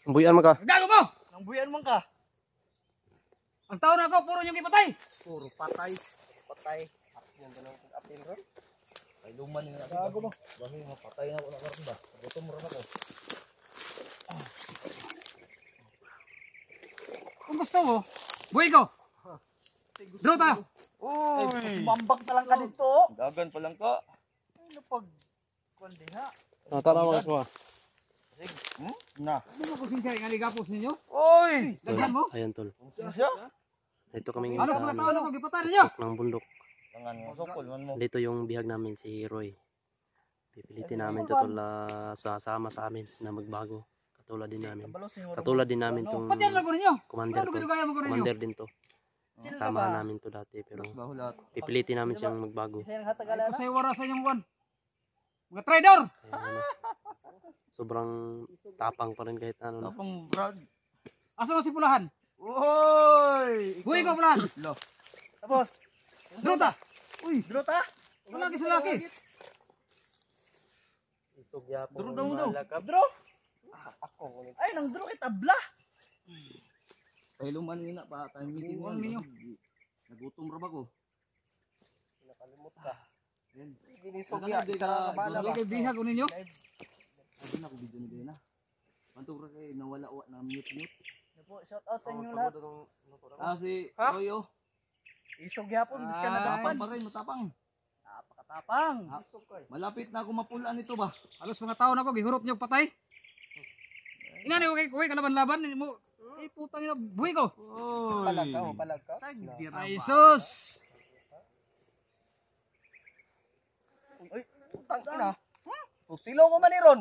Buyan mo ka. Gago mo! Nang buyan man ka. Ang taon ako, puro yung ipatay. Puro patay. Patay. Yan ka nang apil ron. Ay luman yung gago mo. Bahay mapatay na ako na karon ba. Gutom ron ako. Kung gusto mo, buhay ko. Draw tayo. Uy! Mambak na lang ka dito. Dagan pa lang ka. Ano pag... Kundi ha? Tara mga kasma. Na. Ano mo kung sinsya yung aligapos ninyo? Uy! Daghan mo? Ayan tol. Siya? Ito kami Ano sa mga taon ako, ipatay ninyo? ng bundok. Tangan mo. Sokol man mo. Dito yung bihag namin si Roy. Pipilitin namin to tol sasama sa amin na magbago. Katulad din namin. Katulad din namin tong Pati ang lago ninyo? commander Ano ko. ginugaya mo ko ninyo? Commander din to. Sama namin to dati pero pipilitin namin siyang magbago. Ay, kusay wara sa inyong kwan. Mga trader! Kaya, ano, sobrang tapang pa rin kahit ano. No? Tapang Brad. Asa mo si Pulahan? Uy! Buhay ko, Pulahan! Tapos. Draw ta! Uy! Drota? Laki sa laki! Draw daw daw. Draw? Ay, nang draw kay tabla. Ay, luman nyo na pa. Time meeting Buwan ninyo. Nagutom ra ba ko? Nakalimot ka. Ginisog ya, Lagi kay bihag unin nyo? Ay, na ko video ni Dena. Pantog ra kay nawala na mute. Shout out sa inyo lahat. Si Royo. Isog yapon, bis ka nadapan. Matapang. Napakatapang. Malapit na ako mapulaan ito ba? Halos mga taon ako, gihurot nyo patay. Ingani ko kay kuwi kalaban-laban mo. Ay putang ina, buhay ko. Palag ka. Ay sus. Ay, putang ina. Silo ko man ni Ron.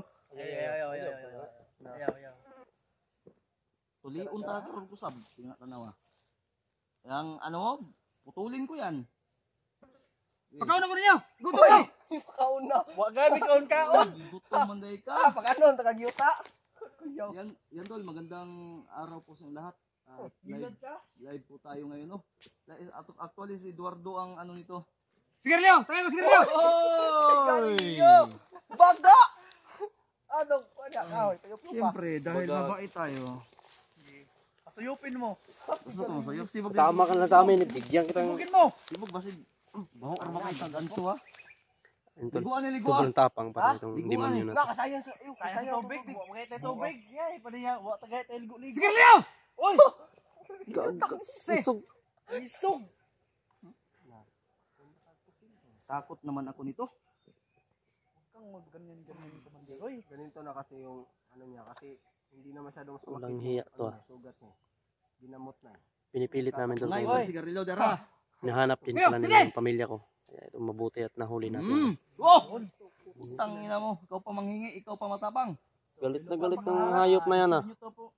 Tuliun ta karon kusab, tingnan tanawa. Yang ano mo, putulin ko yan. Pakaon na ko ninyo. Gutom ko. Pakaon na. Wa gami kaon. Gutom man day ka. Pakanon ta kagyuta. Yan tol, magandang araw po sa lahat. Live po tayo ngayon, no. Actually si Eduardo ang ano nito. Sigarilyo, tagay mo sigarilyo. Sigarilyo. Baga. Ano, siyempre, dahil mabait tayo. Pasuyupin mo. Gusto ko masuyop. Sama ka na sa amin, bigyan kita. Sibugin mo. Sibug basid. Bahong arma kayo sa ganso ha. Liguan na liguan. Sobrang tapang pa itong demonyo na to. Nakasayang sa tubig. Mga ito tubig. Yay, pa niya. Wa tagay tayo ligo-ligo. Sigarilyo. Uy. Isog. Takot naman ako nito. Huwag kang magganyan-ganyan Commander Roy. Ganito na kasi yung ano niya kasi hindi na masyadong Walang hiya to. Sugat niya. Ginamot na. Pinipilit namin to. Ngayon, sigarilyo dara. Hinahanap din pala nila yung pamilya ko. Kaya ito mabuti at nahuli natin. Oh! Tangina mo, ikaw pa manghingi, ikaw pa matapang. Galit na galit ng hayop na yan ah.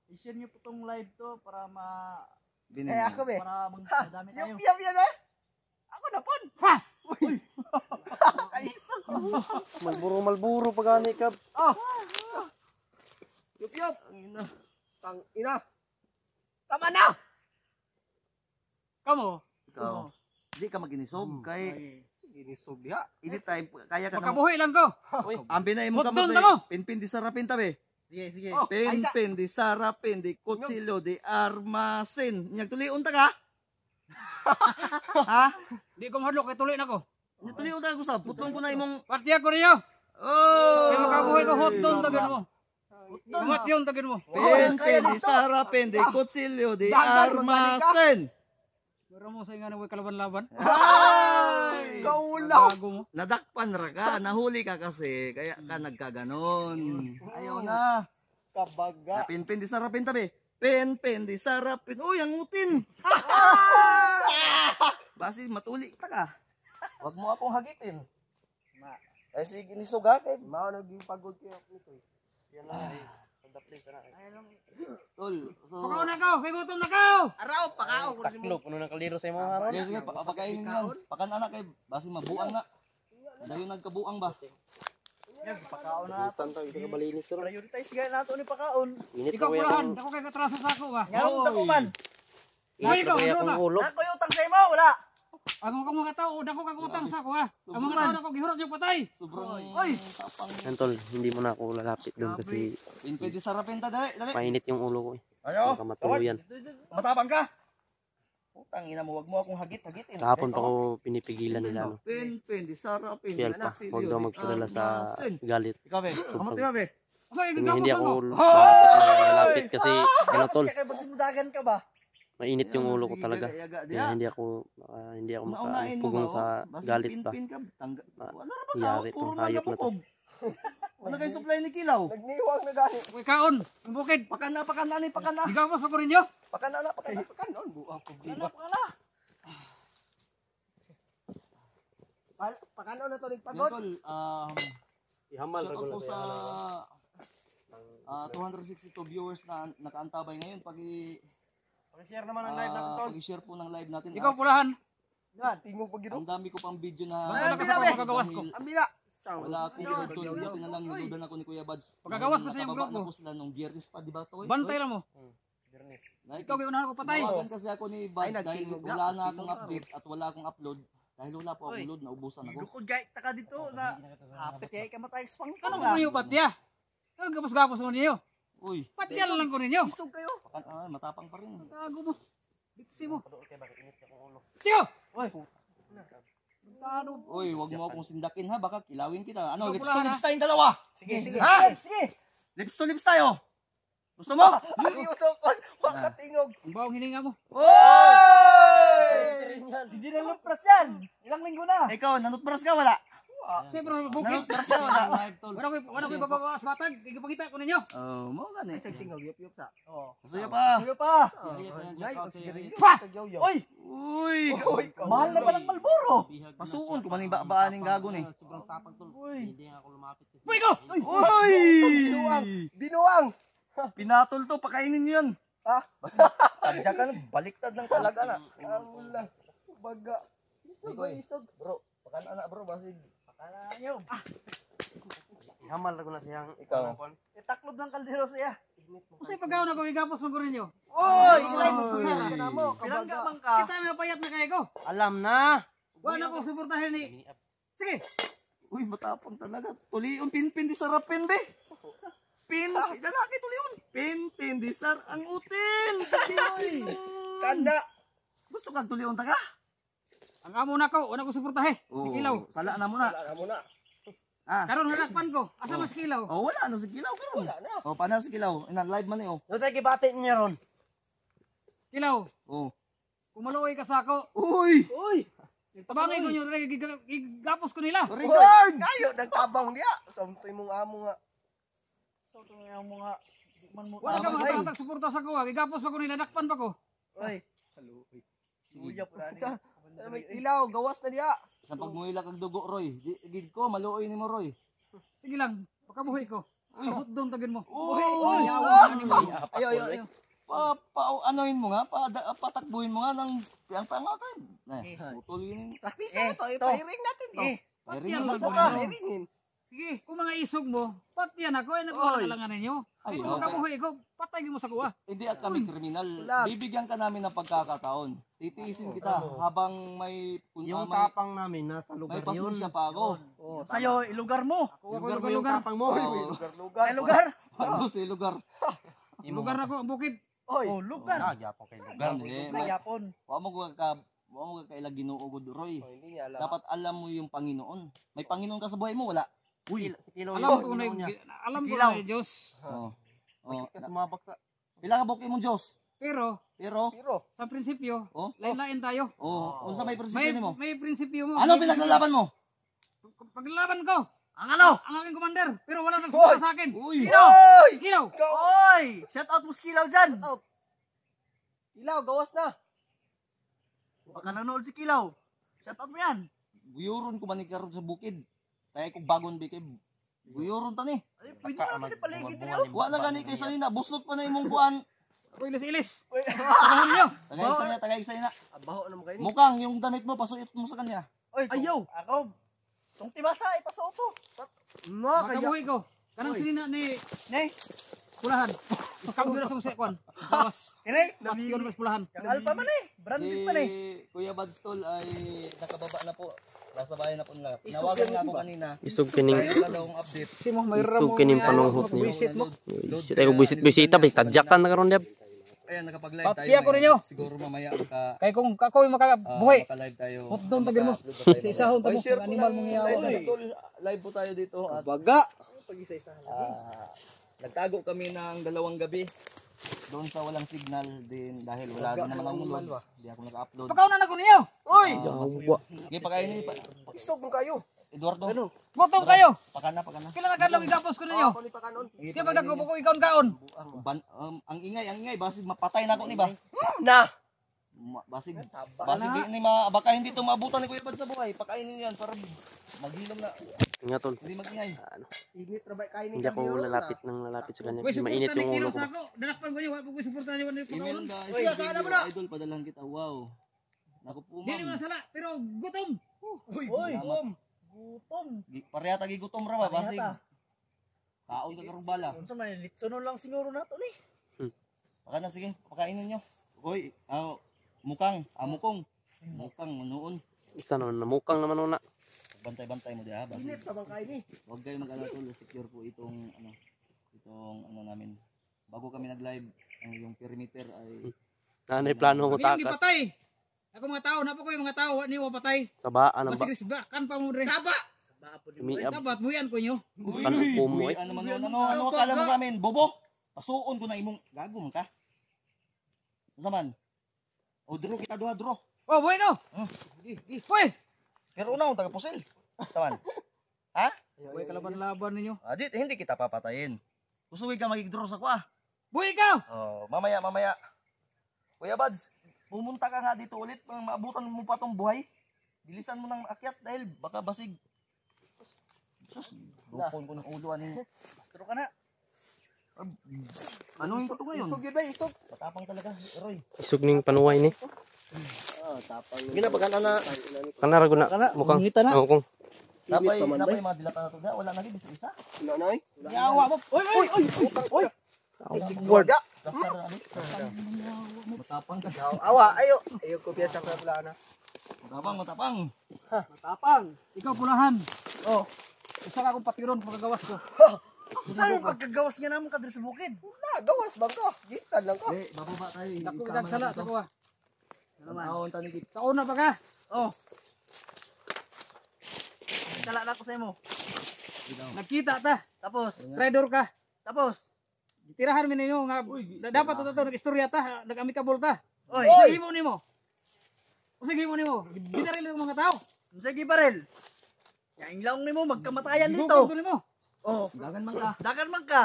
I-share nyo po tong live to para ako be. Para magdami tayo. Yan eh. Ako na pon. Ha! Uy! Kaisok. Malburo pa gani ka. Yup. Tangina. Tama na! Kamo. Ikaw. Di ka maginisog kay ginisog diha. Ini time kaya ka na. Makabuhi lang ko. Ambi na imong Hotdog kamot. mo. Pinpin di sarapin tabi. Sige. Oh, Pinpin di sarapin di kutsilyo di armasin. Nyag tuliun ta ka? Ha? Di ko mahadlok kay tuloy na ko. Nyag tuliun ta usab. Putong ko na imong Partiya ko ninyo. oh. Kaya makabuhi ko hotdog tagin mo. Umat yun tagin mo. Pinpin di sarapin di kutsilyo di armasin. Pero mo sa nga na kalaban-laban. Ay! Gago mo. Nadakpan ra ka, nahuli ka kasi, kaya ka nagkaganon. Ayaw na. Kabaga. Pinpin di sarapin tabi. Pinpin di sarapin. Uy, ang ngutin. Basi matuli ka ka. Wag mo akong hagitin. Ay sige ni suga kay Mao naging pagod kayo nito. Yan na ay pagdapling ka na. tol. Pakaon na ko, kay gutom na ko. Araw pakao. Taklo, puno ng kaliro sa mga haron. Sige, pakainin yan. Pakan anak kay basi mabuang na. Dayon nagkabuang ba? Pakaon na. Saan tayo ito kabalinis sir? Prioritize gaya nato ni pakaon. Init Ikaw na kuya pulahan, akong ako kay katraso sa ako ba. Ngayon ta ko man. init na kuya akong ulo. Ako yung utang sa imo, wala. Ang mga tao, dako kag utang sa ako ha. Ang mga tao dako gihurot yung patay. Sobrang tapang. Yan tol, hindi mo na ako lalapit doon kasi Pwede sarapin ta, dali. mainit yung ulo ko eh. Ayaw. Baka matuluyan. Matapang ka. Putang ina mo, wag mo akong hagit-hagitin. Kahapon pa ko pinipigilan nila. No? Pwede sarapin. Fiyal pa, huwag daw magpadala sa galit. Ikaw, be. Amot ka, be. Asa Hindi gigapos ako ako. lalapit kasi ano tol, Kaya ba simudagan ka ba? mainit yung ulo ko talaga. Kaya hindi ako makapugong sa galit pa. Yari tong hayop na to. Ano kayo supply ni Kilaw? Nagniwang na gani. Uy, kaon, ang bukid. Pakana ni, pakana. Gigapos ako rin nyo. Pakana. Buang problema. Pakana na to ning pagod. Tol, Ihamal shout out regular po sa 262 viewers na nakaantabay ngayon. Pag-share naman ang live natin, tol. Pag-share po ng live natin. Ikaw pulahan. Yan, tingog pag Ang dami ko pang video na Bantay lang kasi ako magagawas ko. Ambila. wala akong control. Buti na lang niludan ako ni Kuya Bads. Pagkagawas ko sa iyong Nakababa grupo. na po sila nung Biyernes pa, di ba to? Bantay lang mo. Bernes. Ikaw kayo unahan ko patay. Nawagan kasi ako ni Bads Ay, dahil nagtingog na. wala na akong update at wala akong upload. Dahil wala po akong load, naubusan ako. Dukod gay taka dito na hapit ay ka matay spang ka Anong nga. ko ninyo patya? Ang gapos-gapos ko ninyo. Uy, Patya lang ko ninyo. Isog kayo. matapang pa rin. Tago mo. Bitsi mo. Padoon kayo, bakit init akong ulo. Tiyo! Oy. Tado. Uy, wag mo akong sindakin ha, baka kilawin kita. Ano, Ikaw lips pula, to ha? lips tayong dalawa. Sige. Ha? Sige. Lips to lips tayo. Gusto mo? Hindi usok ko. Wag ka tingog. Ang bawang hininga mo. Oy! Hindi na lupras yan. Ilang linggo na. Ikaw, nanutbras ka wala? Siyempre, bukid. Nanutbras ka wala? Wala ko ibabawas batag. Igapakita ko ninyo. Oh, mo gani. Isang tingog yup sa. Oh. Gusto pa. Sige pa. Nay, sigarilyo. Tagyaw-yaw. Oy. Uy! Mahal na ba ng Malboro? Pasuon ko maning baaning gago ni. Uy ko! Uy! Binuang. Pinatol to, pakainin niyo yan. Ha? Basta tagsa ka na, baliktad lang talaga na. Ang lang. Baga. Isog. Bro, pakana na bro, basig. Pakana nyo. Ihamal na ko na siyang Ikaw. Itaklob ng kaldero siya. Kasi pagkaw na ko igapos mo ko ninyo. Oy! Ilay mo ko na mo. Pilangga man ka. Kita na payat na kayo ko. Alam na! Wala ko suportahin ni. Sige. Uy, matapang talaga. Tulion, pinpin, di sarapin, be. Pin, lalaki tulion. Pinpin, di sar, ang utin. Kanda. Gusto kang tulion taga? Ang amo na ko, wala ko suportahe. Kilaw. Sala na muna. Wala mo na. Karon halakpan ko. Asa mas kilaw? Oh, wala na si Kilaw. Wala na. Oh, paano si Kilaw? Ina, live man eh, oh. Doon sa kibati niya ron. Kilaw. Oh. Kumuloy ka sa ako. Uy! Uy! Tabangay ko nyo, gigapos ko nila. Regards! Kayo, nagtabang niya. Samtoy mong amo nga. Samtoy mong amo nga. Di man mo Wala ka amo. mga tatag suporta sa kuha. Gigapos pa ko nila, nakpan pa ko. Oy. Sige. May ilaw, gawas na diya. Isang pagmuhila kag dugo, Roy. Gid ko, maluoy ni mo, Roy. Sige lang, pagkabuhay ko. Ahot doon tagin mo. Uy! Yawa ni mo. Ayo. Anoin mo nga, patakbuhin mo nga ng pangatan. Tutuloy Practice na to. Ipahiring natin to. Patiyan Ring lang mo ko lang. ninyo. Hiringin. Sige. Kung mga isog mo, patiyan ako. Ay nagkakalangan ninyo. Ay, Ay kung okay. pagkabuhay ko, patay mo sa kuha. Hindi at kami kriminal. Wala. Bibigyan ka namin ng pagkakataon. Titiisin kita habang may Yung may, tapang namin nasa may lugar yun. pasensya pa ako. Oh, sa'yo, ilugar mo. Ako Lugar mo yung lugar. tapang mo. Ay, lugar. Ano si lugar? Lugar na ko, ang bukid. Oy. Oh, lugar. Nagyapon kay lugar. Hindi. Kayapon. Wa mo ka kaila Ginoo Roy. Oh, hindi niya alam. Dapat alam mo yung Panginoon. May Panginoon ka sa buhay mo, wala. Uy, si Kilo Alam yun, ko na Ginoo niya. alam ko Sikilaw. na Diyos. Oh. Oh. Ka sumabak sa... Pila ka buki mong Diyos. Pero Pero Pero, sa prinsipyo, Oh. lain-lain tayo. unsa may prinsipyo nimo? May prinsipyo mo. Ano pinaglalaban mo? Paglalaban ko, Ang ano? ang aking commander, pero wala nagsusunod sa akin. Uy. Oy! Kilaw. Oy! Shout out mo si Kilaw dyan. Shout out. Kilaw, gawas na. Baka nanonood si Kilaw. Shout out mo yan. Guyuron ko man ni karon sa bukid. Tayo kog bagon bikay. Guyuron ta ni. Ay, pwede mo natin ipaligid niyo. Wa na gani kay salina, busot pa na imong kuan. Ako ilis-ilis. Samahan niyo. Tagay sa na. Abaho na mo kayo ni. Mukhang yung damit mo pasuyot mo sa kanya. Oy, ayaw. Ako. Tong tibasa, ipasoto. No, kaya. Pagkabuhay ko, kanang sinina ni Nay, Pulahan. Kambyo na sa musikwan. Bawas. kinay. Pati yun mas pulahan. Yang alpa man eh. Branded pa na eh. Si Kuya Badstol ay nakababa na po. Nasa bahay na po nila. Nawagan nga ako kanina. Isog kining Wala daw akong update. Si mo mayroon isog kining panunghot niyo. Visit mo. Buisit ay buisit-bisita ba tadyakan na karon deb. Ayan, nakapag-live tayo. Patiya ko ninyo. Siguro mamaya Kay kung ako yung makabuhay. maka-live tayo. Hot doon tagir mo. Si isahon Ay, tamo share po animal na. mong iyaw. Live po tayo dito. At Baga. Pag-isa-isa lang. nagtago kami ng 2 gabi. Doon sa walang signal din dahil wala din naman akong load. Hindi ako naka-upload. Pagkaw na ko ninyo. Uy! Yawa. Sige, pakainin pa. Isog mo kayo. Eduardo, Botong kayo. pakana. Kailan na kadlaw igapos ko ninyo. Ako ni pa kanon. Kaya pag nagkupo ko ikaon-kaon. Ang ingay, basig mapatay na ako ni ba? Na! Basig di ni baka hindi to maabutan ni Kuya Bad sa buhay. Pakainin yan para maghilom na. Nga tol. Hindi magingay. Init na ba kain ni Hindi ako lalapit sa kanya. Uy, Kasi mainit suporta yung ni ulo Kilos ko. ako. Danakpan ko niyo, wala po ko suporta niyo ni Email pagkaon. guys. Uy, sana mo na. Idol padalhan kita. Wow. Naku po Dili mo ma'am. na sala, pero gutom. Uy, gutom. Gutom. Pareha tagi gutom ra ba basig. Parehata. Kaon ka karong bala. Unsa man litsonon lang siguro nato ni. Pakana sige, pakainin nyo. Uy, mukang. Mukang noon. Isa naman namukang naman una. Bantay-bantay mo diha. Init pa bang kain ni? Huwag kayo mag-alala tol, secure po itong namin. Bago kami nag-live, ang yung perimeter ay Nanay plano ko Kami yung takas. gipatay. Ako mga tao, napa ko yung mga tao, ni wa patay. Sa baan ang ba. Basiris kan pa mo dre. Taba. Umiab. Dapat buyan ko nyo. Kan kumo uy, eh. ano akala mo sa amin? Bobo! Pasuon ko na imong gago man ka. Unsa man? O draw kita duha draw. Oh, bueno. Uy, Pero una taga pusil. Saman. Ha? uy kalaban-laban ninyo. Adit, hindi kita papatayin. Kusuwi ka magig-draw sa kwa. Buhay ikaw. Oh, mamaya. Kuya Bads, pumunta ka nga dito ulit. Maabutan mo pa tong buhay. Bilisan mo nang akyat dahil baka basig. Sus, lupon ko ng ulo ano. Astro ka na. Ano yung ito ngayon? Isog yun ba? Isog. Matapang talaga, Roy. Isog ning panuway ni. Tapang. Ginapagana na. Kanara ko na Kana, mukhang. mangita na. Oo kung. Napay, pa man, napay mga dilata na to. Wala na isa-isa. Nanay. Yawa mo. Uy. Word. Kasar na ano? Matapang ka. Awa, ayo. Ayo ko biya sa pala na. Matapang. Matapang. Ikaw pulahan. Oh. Isa ka akong patiron pagkagawas ko. Saan ang pagkagawas niya naman kadre sa bukid? Na, gawas ba ka? Gitan lang ka. Eh, bababa tayo. Dako kitang sala sa kuha. Naman. Tanig Sa una pa ka. Oh. Sala na ko sa imo. Nagkita ta. Tapos. Trader ka. Tapos. Tirahan mi ninyo nga dapat to nag-istorya ta, nag-amicable ta. Oy. Sige mo nimo. Sige mo nimo. Binaril yung mga tao. Sige barel. Yaing lang nimo magkamatayan Google dito. ko nimo. Oh. Dagan man ka. Dagan man ka.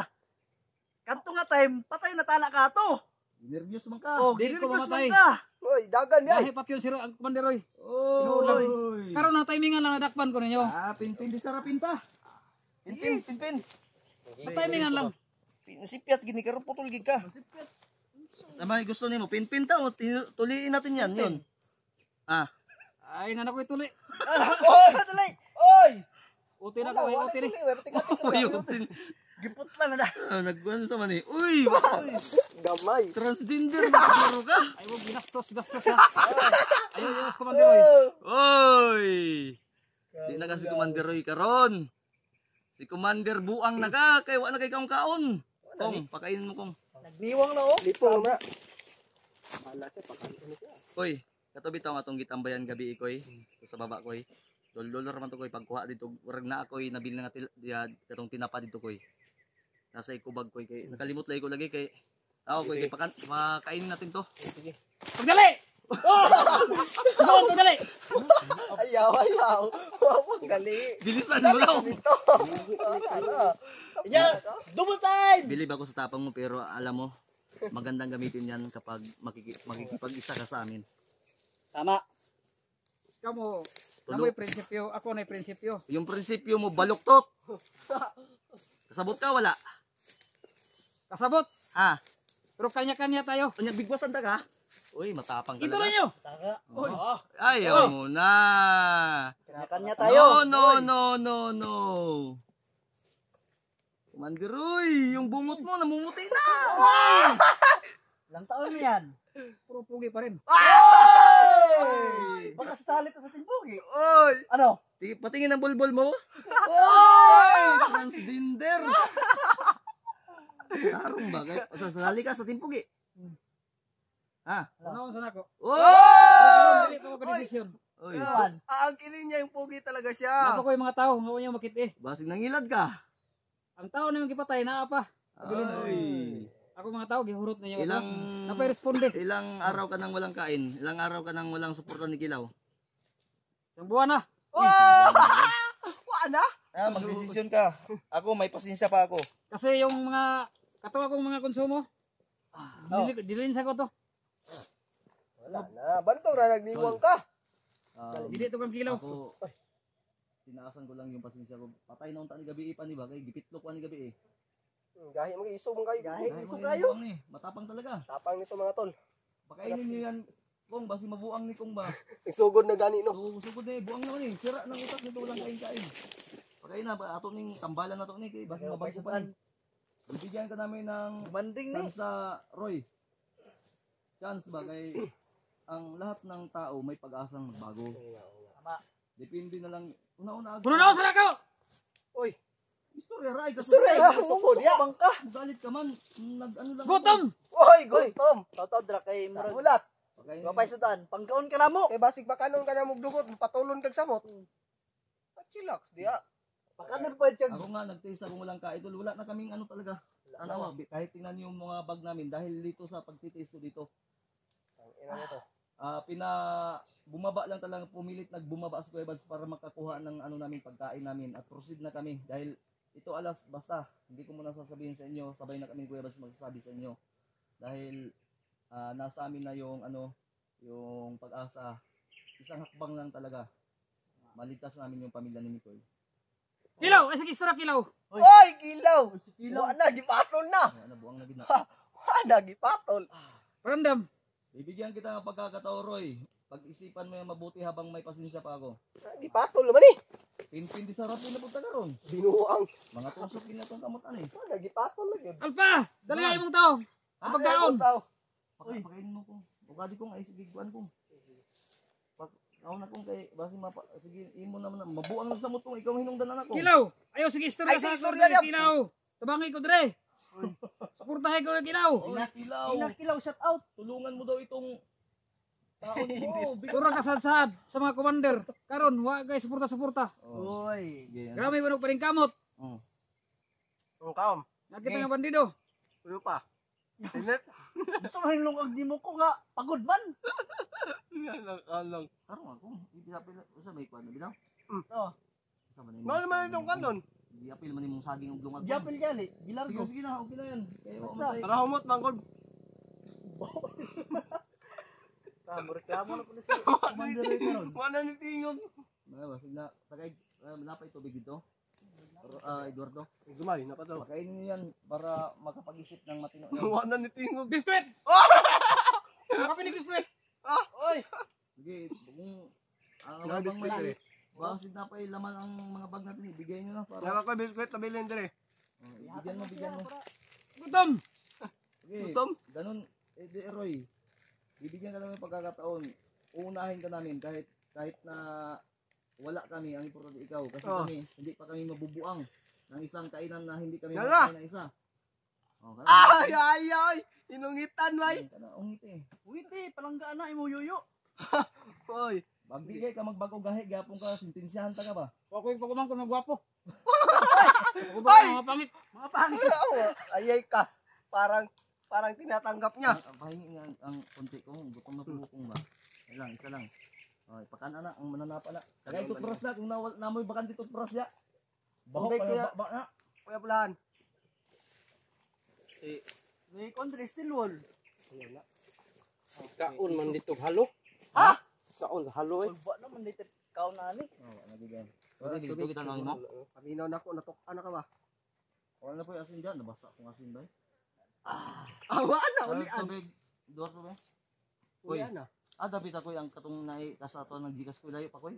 Kanto nga time, patay na tala ka to. Nervyos man ka. Oh, Dili ko ginirgos mamatay. man ka. Oy, dagan Dahil pati yung siro ang Commander Roy. Oy. Karon na timingan lang nadakpan ko ninyo. Pinpin di sarapin ta. Pinpin. Timingan lang. Nasipyat gini karon putol gid ka. Tama gusto nimo pinpin ta o tuliin natin yan yun. Ay nanak ko ituli. Oy, tuloy. Oy. Uti na ko, uti ni. Uy, Gipot lang na. nagwan sa man eh. Uy, Gamay. transgender na siguro ka. Ay mo ginastos ha. Ayaw yung Commander Roy. Oy. Di na kasi Commander Roy karon. Si Commander Buang na ka kay wa na kay kaon. Kong, pakainin mo kong. Nagniwang na oh. Lipong na. Wala siya pakanto ni siya. Koy, katabi taong atong gitambayan gabi ikoy. Sa baba koy. Dol-dol man to koy pagkuha dito. Urag na ako'y nabili nga katong tinapa dito koy. Nasa ikubag koy kay nakalimot lay ko lagi kay koy kay pakainin natin to. Pagdali! Doon, pagdali! Ayaw. Wapang gali. Bilisan mo daw. Ito. Ano? Yeah, double time. Bilib ako sa tapang mo pero alam mo magandang gamitin yan kapag makikipag-isa ka sa amin. Tama. Kamu, namoy prinsipyo, ako na prinsipyo. Yung prinsipyo mo baluktot. Kasabot ka wala? Kasabot, Ha? pero kanya-kanya tayo. Kanya bigwasan ta ka? Uy, matapang Ito talaga. na nyo! Uy. Ayaw mo na. Kanya tayo. No. Commander Roy, yung bungot mo namumuti na. Ilang taon mo yan? Puro pugi Timpugi pa rin. Ay! Baka sasalit sa timpugi. Oy! Ano? Patingin ang bulbol mo. Oy! Transgender. Tarong ba? Sasali ka sa timpugi. Ha? Ano sa nako? Oy! Karon dili pa ko desisyon. Oy! Ang kinin niya yung pugi talaga siya. Napa ko yung mga tao, nga niya makit Basig nangilad ka. Ang tao na yung gipatay naa pa. Ay. Ako mga tao gihurot na niya. Ilang Napay responde. ilang araw ka nang walang kain? Ilang araw ka nang walang suporta ni Kilaw? Isang buwan na. Wala na? Magdesisyon ka. Ako, may pasensya pa ako. Kasi yung mga katuwa kong mga konsumo, dilin sa ko to. Wala na. Bantong na nagniwang ka. Dili to kang kilaw. Ako, tinaasan ko lang yung pasensya ko. Patay na unta ni gabi pa ni ba? Kay gipitlok pa ni gabi eh. Gahi mo iso mong kayo. Gahi iso Ay, kayo. mabuang ni. Matapang talaga. Tapang nito mga tol. Pakainin niyo yan. Kung basi mabuang ni kung ba. Nagsugod na gani no. So, sugod na eh. Buang naman eh. Sira ng utak nito walang kain-kain. Pakain na ba? Ato ning tambalan na to ni. Kay basi mabagso pa ni. Bibigyan ka namin ng Banding ni. chance sa Roy. Chance ba kay ang lahat ng tao may pag-asang magbago. Tama. Depende na lang una-una Puno na ako sa nako. Uy. Istorya ray kasi Sorry, sukod ya. Bangka. galit ka man. Nag-ano lang. Gutom. Oy, gutom. Tawtawd ra kay murag Ulat. Pakainin. gapay sudan. Pangkaon ka namo. Kay basig pa kanon ka na mugdugot, patulon kag samot. Chillax diya. Pakanon pa jud. Ako nga nag-taste ako walang kaidol. Wala na kaming ano talaga. Ano, kahit tingnan niyo yung mga bag namin dahil dito sa pagtitaste ko dito. Ina nito. Bumaba lang talaga pumilit nagbumaba si Kuya Bads para makakuha ng ano namin pagkain namin at proceed na kami dahil ito alas basta hindi ko muna sasabihin sa inyo, sabay na kami Kuya Bads magsasabi sa inyo dahil nasa amin na yung ano yung pag-asa, isang hakbang lang talaga maligtas namin yung pamilya ni Mikoy. Kilaw, ay sige istorya kilaw. Oy, kilaw. Wa na gipatol na. Nabuang na gina. Wa na gipatol. Random. Bibigyan kita ng pagkakataon, Roy. Pag-isipan mo yung mabuti habang may pasensya pa ako. Gipatol naman eh. Pinpindi sa rapin na punta karon. Binuang. Mga tusok din natong kamutan eh. Wa na gipatol lang yun. Alpa, dali ay mong tao. Pagkaon. Pakainin mo ko. Bukadi ko nga isigiguan ko. Pag ako na kong kay basi sige imo naman mabuang sa mutong ikaw hinungdan anak ko. Kilaw. Ayo sige istorya Ay, sige, sa istorya niya. kilaw. Tabangi ko dire. Suportahe ko na kilaw. Inakilaw. Inakilaw shout out. Tulungan mo daw itong taon mo. Kurang kasadsad sa mga commander. Karon wa guys suporta. Oy. Grabe ba pa rin kamot. Ang kaom. Nakita nga bandido. Ano pa? Tinet. Gusto mo hinlong ang dimo ko nga pagod man. Alang. Karon ako. Hindi apil sa may kwan bitaw. Oh. Sa man. Ano naman itong kanon? Hindi apil man imong saging ug lungag. Yapil gali. Gilar Sige ko. sige na okay na yan. Kaya wa Basta. man Tara humot manggol. Tamo reklamo na pulis. Commander ray karon. Wa na ni tingog. Sige na tagay napay tubig dito. Eduardo. Gumay na pa to. Pakainin niyo yan para makapag-isip ng matino. Wa na ni tingog. Biskwit. Kapinig biskwit. Oy. Sige, kung Grabe habang biskwit, may basit na pa laman ang mga bag natin, ibigay nyo na para Yawa ko biskwit na bilhin dire. bigyan mo. Gutom. Sige, Gutom? ganun, Roy, bibigyan ka namin ng pagkakataon, uunahin ka namin kahit na wala kami, ang importante ikaw, kasi kami, hindi pa kami mabubuang ng isang kainan na hindi kami Nga. makakain ng isa. Oh, Ay. Inungitan way. Ungit eh. Uiti palanggaan na imo yuyo. Oy. Magbigay ka magbago gahi, gapon ka, sintensyahan ta ka ba? Ako yung pagkumangkon ng gwapo. Ako Ay! ba mga pangit? Mga pangit. Ayay ka. Parang tinatanggap niya. Pahingi nga ang konti ko, gutom na pumukong ba? Isa lang. Okay, pakana na, ang mananapa na. Tagay toothbrush na, kung namoy bakanti toothbrush ya. Bahok Hindi, kaya kaya- ba na. Kuya Pulahan. May country still wall. Kaon man dito halo. Ha? Kaon sa halo eh. Ulba naman dito kaon na ni. Oh, nabigyan. Pwede dito kita nang mo. Paminaw na ako. Natok-ano ka ba? Wala na po yung asin dyan, nabasa akong asin ba? Awa na. Sa Ulian. tubig, duwar to ba? Uy. Ulian na. Dapat ako ang katong kasato ng Gcash ko layo pa koy.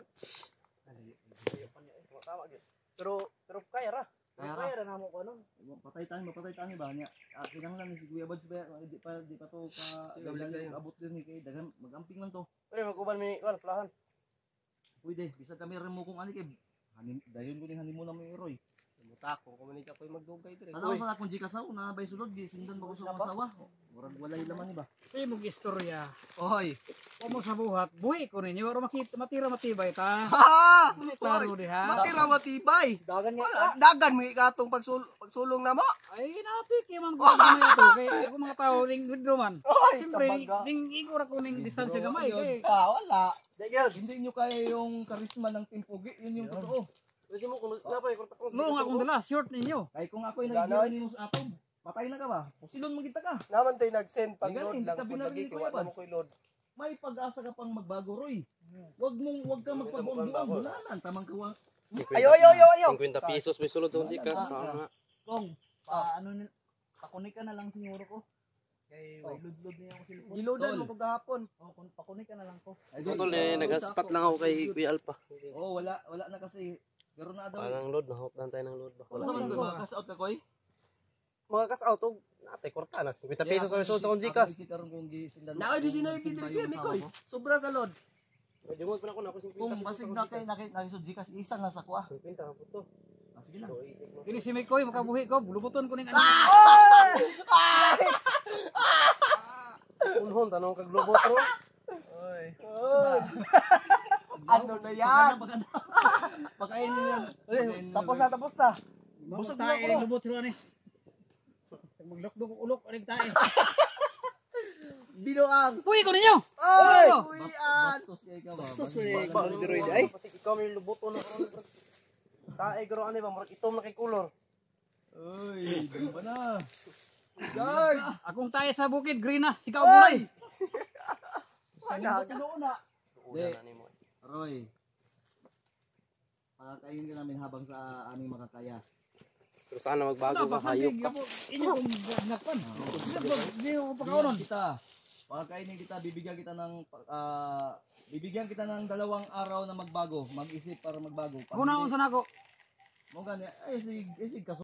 Pero kaya ra. Kaya Kaya na mo ko ano. mapatay tayo ba niya. Kinahanglan ni si Kuya Bads ba di pa to ka abot din kay dagan magamping man to. Pero magkuban mi wal plahan. Pwede bisag kami remo kung ani kay dayon ko ni honeymoon na may Roy. Mutakong kumanik ako magdugay dire. Tanaw sa akong jikasaw na bay sulod gisindan ba ko sa masawa. Murag walay laman ni ba. Say mong istorya. Oy. O mo sa buhat, buhi ko ninyo. Oro makita, matira matibay ta. Ha! May klaro di ha. Matira matibay. Dagan nga. Wala, dagan mo ikatong pagsulong na mo. Ay, napiki man ko gamay ato. Kay ako mga tao, ning gudro man. Oy, Siyempre, ning igor ako ning distansya gamay. Kay, wala. Hindi nyo kaya yung karisma ng Team Pugi, yun yung totoo. Kasi mo kung napay kurta ko. noong akong dala, short ninyo. Kaya kung ako'y nagigilay ni sa atom, patay na ka ba? O silon magkita ka. Naman tayo nag-send pag Ay, ganun, load hindi lang. ka Kung binaril lagi ni ko, Kuya wala mo Bads. ko'y load. May pag-asa ka pang magbago, Roy. Huwag kang magpabuang bulanan. Tamang kawa. Ayo. 50 pesos may sulod sa Gcash. Tama. Kong, pakunik ka na lang siguro ko. Kay lud-lud niya ako sila. Gilodan mo ko gahapon. Pakunik ka na lang ko. Tol, nag-spot lang ako kay Kuya Alpha. Oo, wala na kasi. Pero na daw. Parang load, nahot tayo ng load ba? Wala sa man ko makakas-out ka, Koy. Mga kas out og natay kurta na 50 pesos sa sulod sa akong Gcash. Kasi karon kung gisindan. Naoy di sinay Peter Kim koy. Sobra sa load. Medyo mo pa na ako 50. Kung basig na kay nakisud Gcash isa nga sa kuha. 50 na po to. Sige lang. Kini si Mikoy, makabuhi ko. Bulubuton ko ning ano. Unhon tanong kag globot ro. Ano na yan? Pagkain niyo yan. Tapos na. Busog na ako. Lubot sila ni. Maglokdok ulok anig tae. Binuang. Buhi ko ninyo. Oy! Ano? Uyan. Bastos kay ka ba? Bastos mo ni Bang Diroy ay. Kasi ikaw may lubuton na ro. Tae garo ani ba murag itom na kay color. Uy, dali ba na? Guys. Akong tae sa bukid, green na. Sikaw bulay. Sana una. Una na nimo. Roy. Pakakain ka namin habang sa aming makakaya. Pero sana magbago ka, hayop ka. Inyo kong nagpan. Hindi ko pakaunon. Pakakainin kita, bibigyan kita ng 2 araw na magbago, mag-isip para magbago. Ako na ako sa nako. Mo gani, ay sig kaso